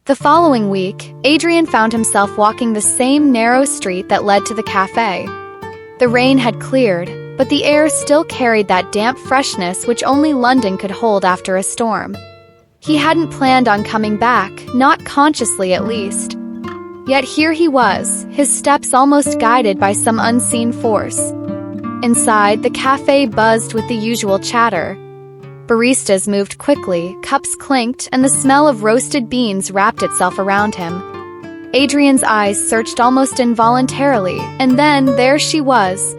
The following week, Adrian found himself walking the same narrow street that led to the café. The rain had cleared, but the air still carried that damp freshness which only London could hold after a storm. He hadn't planned on coming back, not consciously at least. Yet here he was, his steps almost guided by some unseen force. Inside, the café buzzed with the usual chatter. Baristas moved quickly, cups clinked, and the smell of roasted beans wrapped itself around him. Adrian's eyes searched almost involuntarily, and then there she was.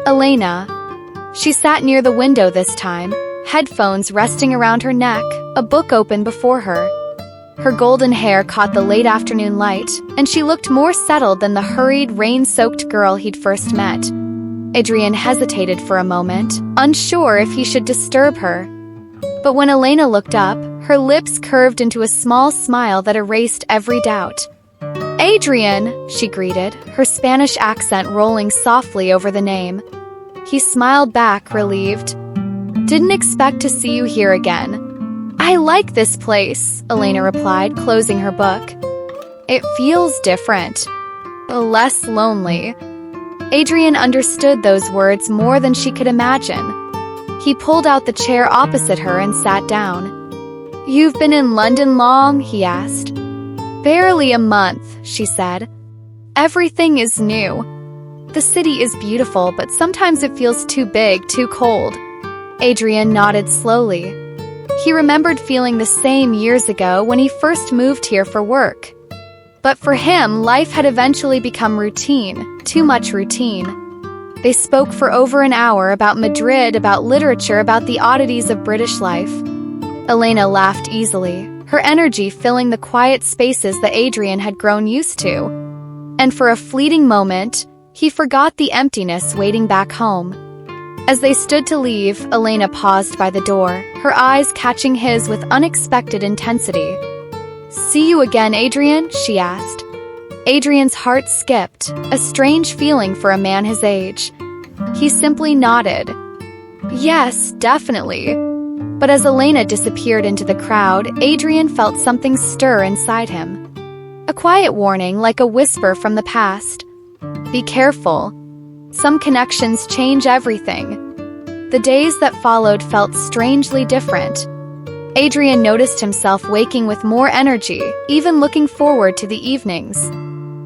Elena. She sat near the window this time, headphones resting around her neck, a book open before her. Her golden hair caught the late afternoon light, and she looked more settled than the hurried, rain-soaked girl he'd first met. Adrian hesitated for a moment, unsure if he should disturb her. But when Elena looked up, her lips curved into a small smile that erased every doubt. "Adrian," she greeted, her Spanish accent rolling softly over the name. He smiled back, relieved. "Didn't expect to see you here again." "I like this place," Elena replied, closing her book. "It feels different. Less lonely." Adrian understood those words more than she could imagine. He pulled out the chair opposite her and sat down. "You've been in London long?" he asked. "Barely a month," she said. "Everything is new. The city is beautiful, but sometimes it feels too big, too cold." Adrian nodded slowly. He remembered feeling the same years ago when he first moved here for work. But for him, life had eventually become routine, too much routine. They spoke for over an hour about Madrid, about literature, about the oddities of British life. Elena laughed easily, her energy filling the quiet spaces that Adrian had grown used to. And for a fleeting moment, he forgot the emptiness waiting back home. As they stood to leave, Elena paused by the door, her eyes catching his with unexpected intensity. "See you again, Adrian?" she asked. Adrian's heart skipped, a strange feeling for a man his age. He simply nodded. "Yes, definitely." But as Elena disappeared into the crowd, Adrian felt something stir inside him. A quiet warning, like a whisper from the past. Be careful. Some connections change everything. The days that followed felt strangely different. Adrian noticed himself waking with more energy, even looking forward to the evenings.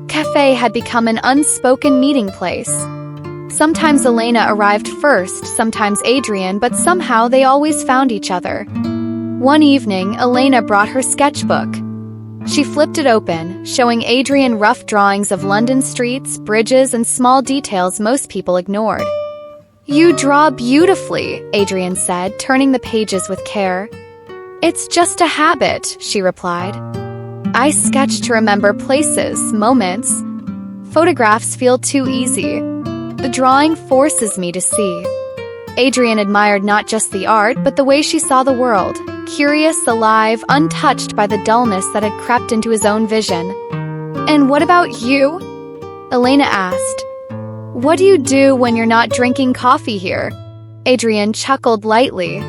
Café had become an unspoken meeting place. Sometimes Elena arrived first, sometimes Adrian, but somehow they always found each other. One evening, Elena brought her sketchbook. She flipped it open, showing Adrian rough drawings of London streets, bridges, and small details most people ignored. "You draw beautifully," Adrian said, turning the pages with care. "It's just a habit," she replied. "I sketch to remember places, moments. Photographs feel too easy. The drawing forces me to see." Adrian admired not just the art, but the way she saw the world, curious, alive, untouched by the dullness that had crept into his own vision. "And what about you?" Elena asked. "What do you do when you're not drinking coffee here?" Adrian chuckled lightly.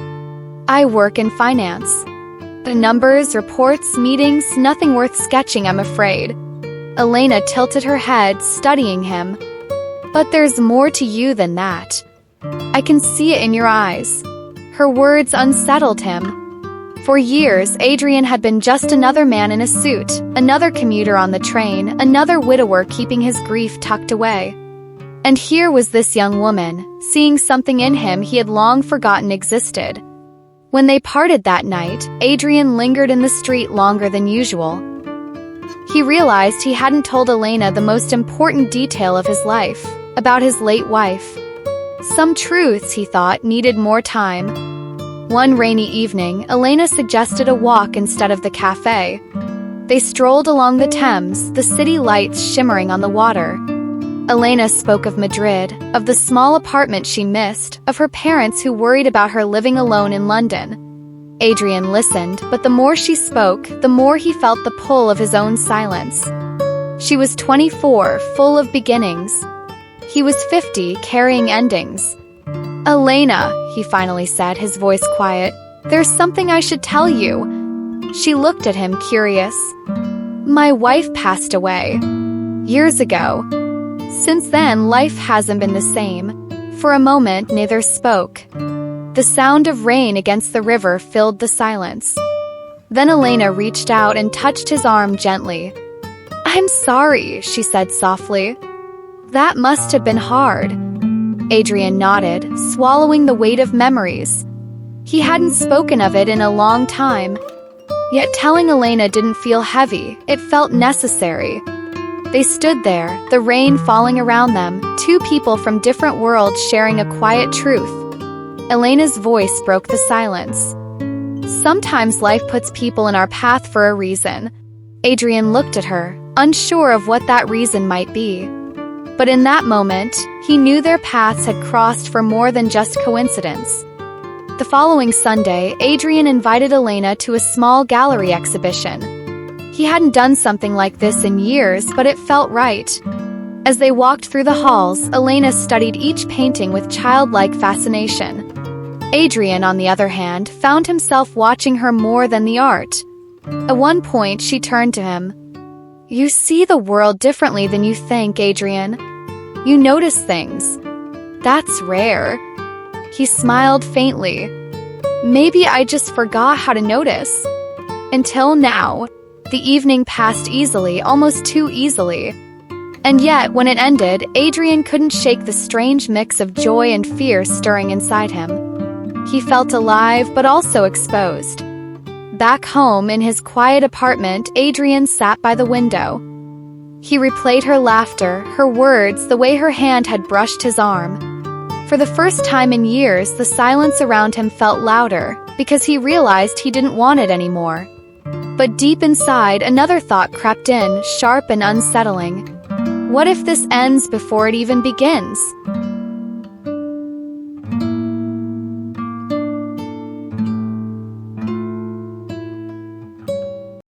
"I work in finance. The numbers, reports, meetings, nothing worth sketching, I'm afraid." Elena tilted her head, studying him. "But there's more to you than that. I can see it in your eyes." Her words unsettled him. For years, Adrian had been just another man in a suit, another commuter on the train, another widower keeping his grief tucked away. And here was this young woman, seeing something in him he had long forgotten existed. When they parted that night, Adrian lingered in the street longer than usual. He realized he hadn't told Elena the most important detail of his life, about his late wife. Some truths, he thought, needed more time. One rainy evening, Elena suggested a walk instead of the café. They strolled along the Thames, the city lights shimmering on the water. Elena spoke of Madrid, of the small apartment she missed, of her parents who worried about her living alone in London. Adrian listened, but the more she spoke, the more he felt the pull of his own silence. She was 24, full of beginnings. He was 50, carrying endings. "Elena," he finally said, his voice quiet, "there's something I should tell you." She looked at him, curious. My wife passed away years ago. Since then, life hasn't been the same. For a moment, neither spoke. The sound of rain against the river filled the silence. Then Elena reached out and touched his arm gently. I'm sorry, she said softly. That must have been hard. Adrian nodded, swallowing the weight of memories. He hadn't spoken of it in a long time. Yet telling Elena didn't feel heavy, it felt necessary. They stood there, the rain falling around them, two people from different worlds sharing a quiet truth. Elena's voice broke the silence. Sometimes life puts people in our path for a reason. Adrian looked at her, unsure of what that reason might be. But in that moment, he knew their paths had crossed for more than just coincidence. The following Sunday, Adrian invited Elena to a small gallery exhibition. He hadn't done something like this in years, but it felt right. As they walked through the halls, Elena studied each painting with childlike fascination. Adrian, on the other hand, found himself watching her more than the art. At one point, she turned to him. You see the world differently than you think, Adrian. You notice things. That's rare. He smiled faintly. Maybe I just forgot how to notice. Until now. The evening passed easily, almost too easily. And yet, when it ended, Adrian couldn't shake the strange mix of joy and fear stirring inside him. He felt alive, but also exposed. Back home, in his quiet apartment, Adrian sat by the window. He replayed her laughter, her words, the way her hand had brushed his arm. For the first time in years, the silence around him felt louder, because he realized he didn't want it anymore. But deep inside, another thought crept in, sharp and unsettling. What if this ends before it even begins?